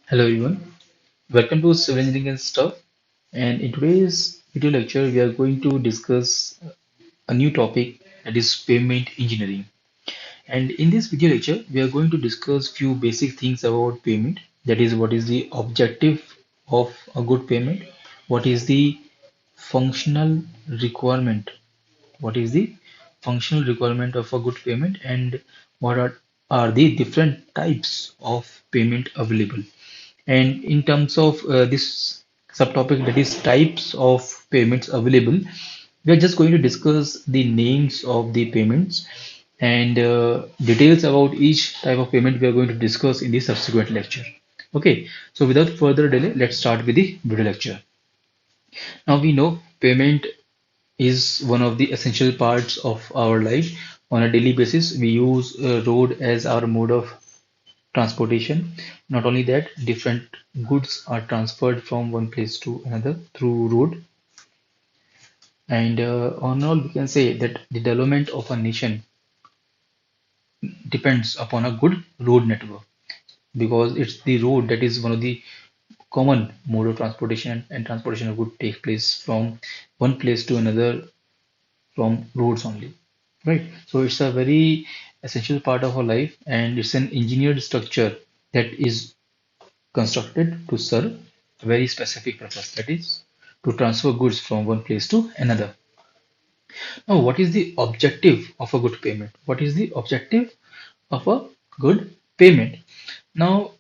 Hello everyone, welcome to Civil Engineering and Stuff. And in today's video lecture, we are going to discuss a new topic that is pavement engineering. And in this video lecture, we are going to discuss few basic things about pavement. That is, what is the objective of a good pavement? What is the functional requirement? What is the functional requirement of a good pavement? And what are the different types of pavement available? And in terms of this subtopic, that is types of payments available, we are just going to discuss the names of the payments and details about each type of payment we are going to discuss in the subsequent lecture. Okay, so without further delay, let's start with the video lecture. Now we know payment is one of the essential parts of our life. On a daily basis, we use road as our mode of transportation. Not only that, different goods are transferred from one place to another through road. And on all, we can say that the development of a nation depends upon a good road network because it's the road that is one of the common mode of transportation, and transportation of good take place from one place to another from roads only. Right? So it's a very essential part of our life, and it's an engineered structure that is constructed to serve a very specific purpose, that is to transfer goods from one place to another. Now, what is the objective of a good payment? What is the objective of a good payment? Now,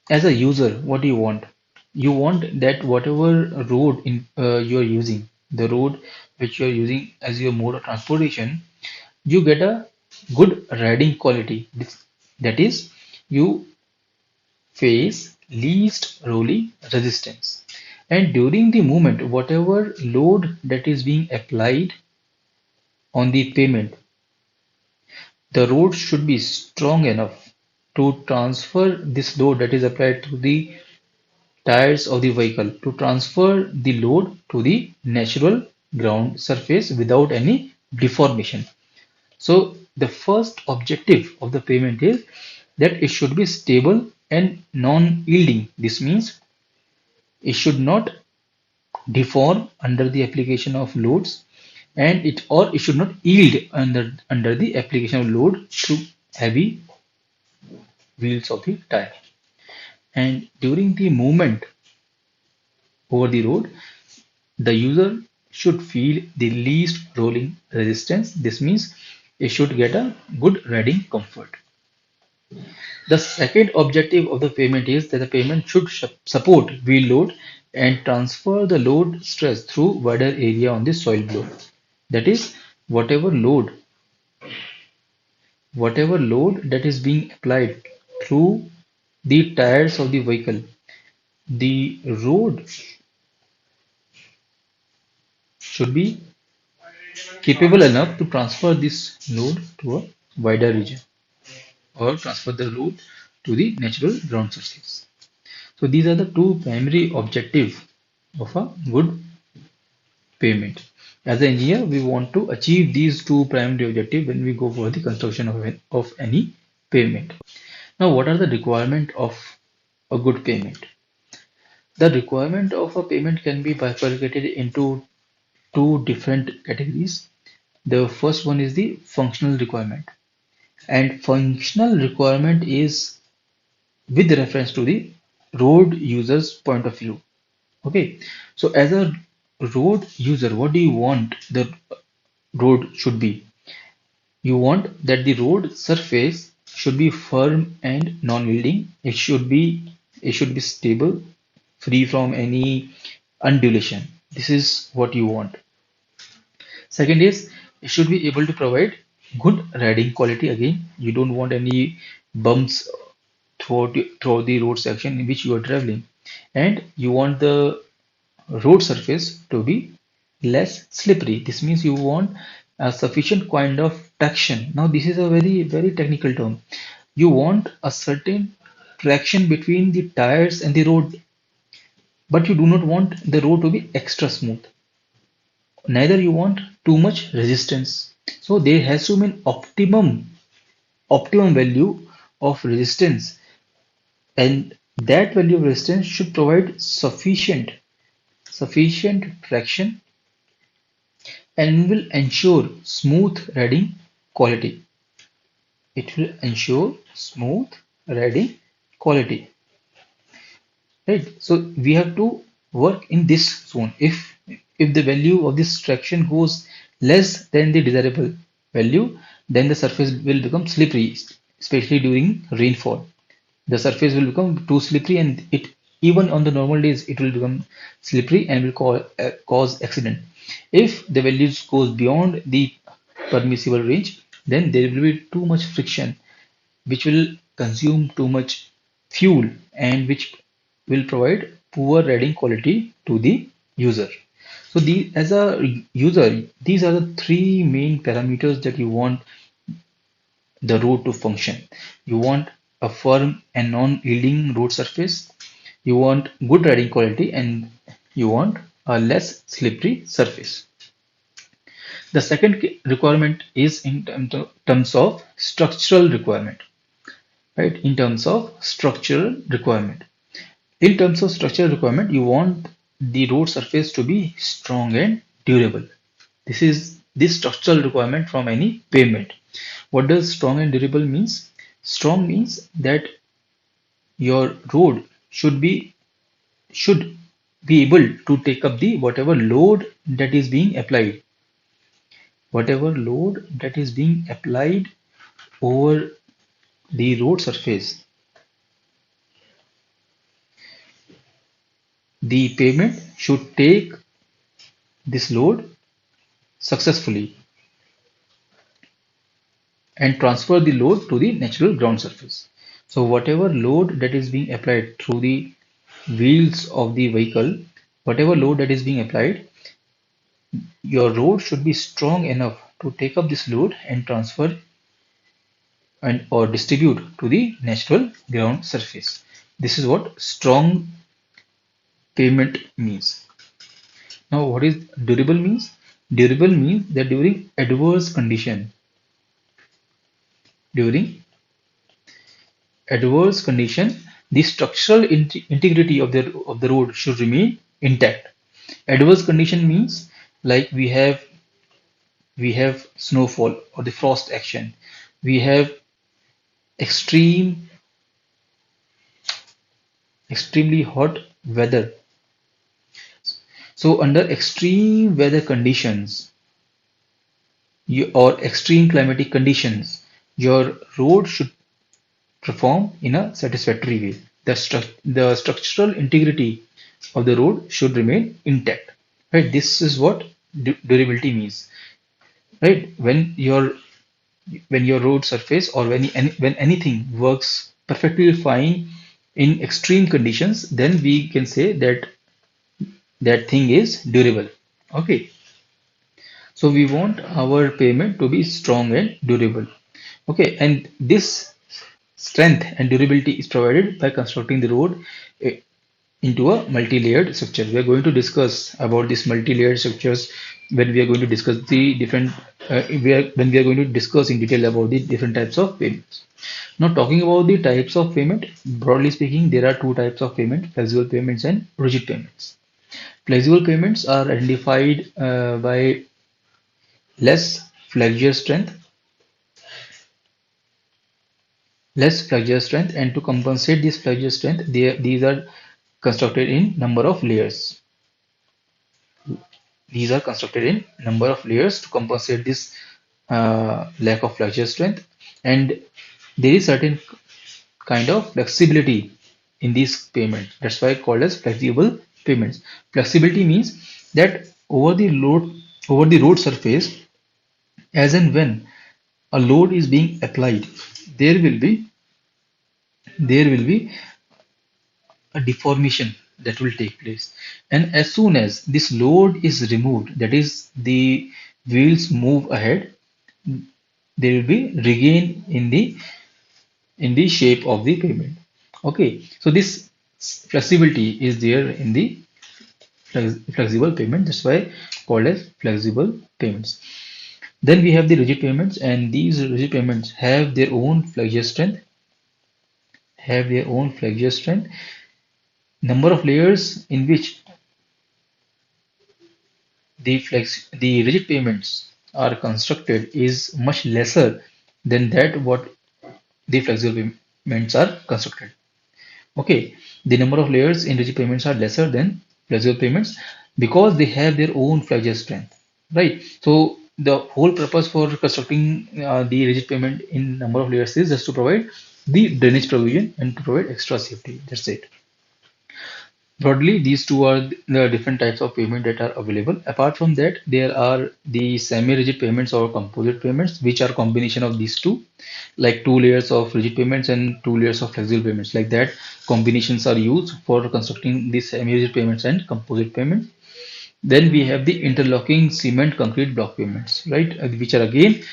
as a user, what do you want? You want that whatever road you are using, the road which you are using as your mode of transportation, you get a good riding quality. That is, you face least rolling resistance. And during the movement, whatever load that is being applied on the pavement, the road should be strong enough to transfer this load that is applied to the tires of the vehicle, to transfer the load to the natural ground surface without any deformation. So the first objective of the pavement is that it should be stable and non-yielding. This means it should not deform under the application of loads, and it should not yield under the application of load through heavy wheels of the tire. And during the movement over the road, the user should feel the least rolling resistance. This means it should get a good riding comfort. The second objective of the pavement is that the pavement should support wheel load and transfer the load stress through wider area on the soil below. That is, whatever load whatever load that is being applied through the tires of the vehicle, the road should be capable enough to transfer this load to a wider region or transfer the load to the natural ground surface. So these are the two primary objectives of a good pavement. As an engineer, we want to achieve these two primary objectives when we go for the construction of any pavement. Now, what are the requirements of a good pavement? The requirement of a pavement can be bifurcated into two different categories. The first one is the functional requirement, and functional requirement is with reference to the road user's point of view. Okay, so as a road user, what do you want the road should be? You want that the road surface should be firm and non-yielding. It should be stable, free from any undulation. This is what you want. Second is it should be able to provide good riding quality. Again, you don't want any bumps throughout the road section in which you are traveling, and you want the road surface to be less slippery. This means you want a sufficient kind of traction. Now, this is a very, very technical term. You want a certain traction between the tires and the road, but you do not want the road to be extra smooth. Neither you want too much resistance. So there has to be an optimum value of resistance and that value of resistance should provide sufficient traction and will ensure smooth riding quality. It will ensure smooth riding quality. Right. So we have to work in this zone. If the value of this traction goes less than the desirable value, then the surface will become slippery, especially during rainfall. The surface will become too slippery, and it even on the normal days it will become slippery and will cause accident. If the values goes beyond the permissible range, then there will be too much friction which will consume too much fuel and which will provide poor riding quality to the user. So as a user, these are the three main parameters that you want the road to function. You want a firm and non-yielding road surface. You want good riding quality and you want a less slippery surface. The second requirement is in terms of structural requirement, right? In terms of structural requirement. In terms of structural requirement, you want the road surface to be strong and durable. This is the structural requirement from any pavement. What does strong and durable means? Strong means that your road should be able to take up the whatever load that is being applied. Whatever load that is being applied over the road surface, the pavement should take this load successfully and transfer the load to the natural ground surface. So whatever load that is being applied through the wheels of the vehicle, whatever load that is being applied, your road should be strong enough to take up this load and transfer and or distribute to the natural ground surface. This is what strong pavement means. Now, what is durable means? Durable means that during adverse condition, the structural integrity of the road should remain intact. Adverse condition means like we have snowfall or the frost action. We have extreme extremely hot weather. So under extreme weather conditions or extreme climatic conditions, your road should perform in a satisfactory way. The structural integrity of the road should remain intact. Right? This is what durability means. Right? When your road surface or when anything works perfectly fine in extreme conditions, then we can say that that thing is durable. Okay. So we want our pavement to be strong and durable. Okay, and this strength and durability is provided by constructing the road eh, into a multi-layered structure. We are going to discuss about this multi-layered structures when we are going to discuss the different when we are going to discuss in detail about the different types of payments. Now talking about the types of payment, broadly speaking, there are two types of payment: flexible payments and rigid payments. Flexible payments are identified by less flexure strength, and to compensate this flexure strength, these are constructed in number of layers. These are constructed in number of layers to compensate this lack of flexure strength, and there is certain kind of flexibility in these payments. That's why called as flexible payments. Flexibility means that over the road surface, as and when a load is being applied, there will be there will be a deformation that will take place, and as soon as this load is removed, that is the wheels move ahead, there will be regain in the shape of the pavement. Okay, so this flexibility is there in the flexible pavement. That's why called as flexible payments. Then we have the rigid payments, and these rigid payments have their own flexure strength, have their own flexure strength. Number of layers in which the rigid pavements are constructed is much lesser than that what the flexible pavements are constructed. Okay, the number of layers in rigid pavements are lesser than flexible pavements because they have their own flexure strength, right? So the whole purpose for constructing the rigid pavement in number of layers is just to provide the drainage provision and to provide extra safety. That's it. Broadly, these two are the different types of pavement that are available. Apart from that, there are the semi-rigid pavements or composite pavements, which are combination of these two, like two layers of rigid pavements and two layers of flexible pavements. Like that, combinations are used for constructing these semi-rigid pavements and composite pavements. Then we have the interlocking cement concrete block pavements, right, which are again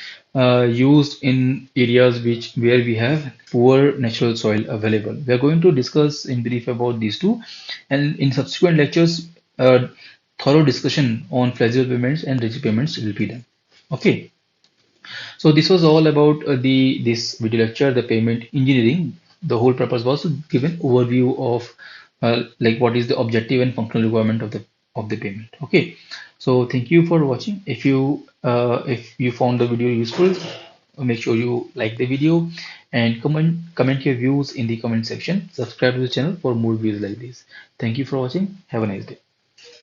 used in areas where we have poor natural soil available. We are going to discuss in brief about these two, and in subsequent lectures, thorough discussion on flexible pavements and rigid pavements will be done. Okay. So this was all about this video lecture, the pavement engineering. The whole purpose was to give an overview of like what is the objective and functional requirement of the pavement. Okay, so thank you for watching. If you found the video useful, make sure you like the video and comment your views in the comment section. Subscribe to the channel for more videos like this. Thank you for watching. Have a nice day.